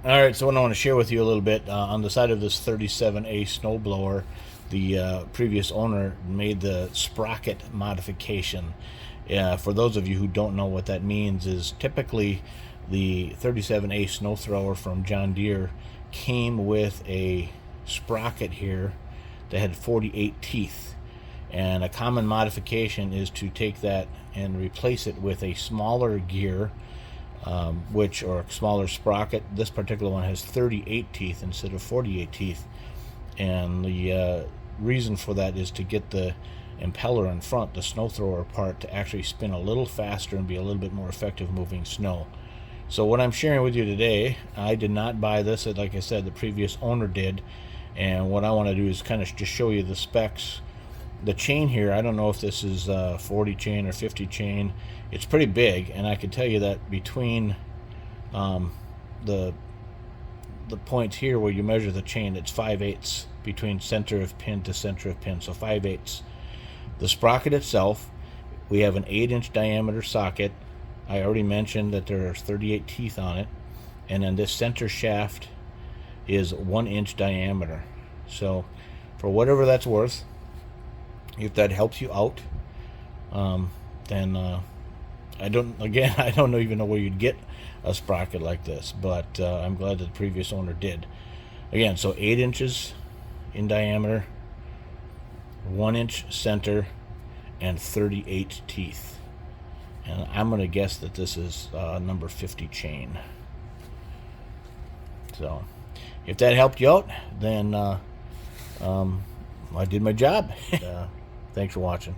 All right, so what I want to share with you a little bit on the side of this 37A snowblower, the previous owner made the Sprocket modification. For those of you who don't know what that means, is typically the 37A snow thrower from John Deere came with a sprocket here that had 48 teeth. And a common modification is to take that and replace it with a smaller gear, or a smaller sprocket. This particular one has 38 teeth instead of 48 teeth. And the reason for that is to get the impeller in front, the snow thrower part, to actually spin a little faster and be a little bit more effective moving snow. So what I'm sharing with you today, I did not buy this. Like I said, the previous owner did. And what I want to do is kind of just show you the specs. The chain here, I don't know if this is 40 chain or 50 chain. It's pretty big, and I can tell you that between the points here where you measure the chain, it's 5/8 between center of pin to center of pin, so 5/8. The sprocket itself, we have an 8-inch diameter socket. I already mentioned that there are 38 teeth on it, and then this center shaft is 1-inch diameter. So for whatever that's worth, if that helps you out, then I don't even know where you'd get a sprocket like this, but I'm glad that the previous owner did. Again, so 8 inches in diameter, 1-inch center, and 38 teeth. And I'm going to guess that this is number 50 chain. So if that helped you out, then I did my job. Thanks for watching.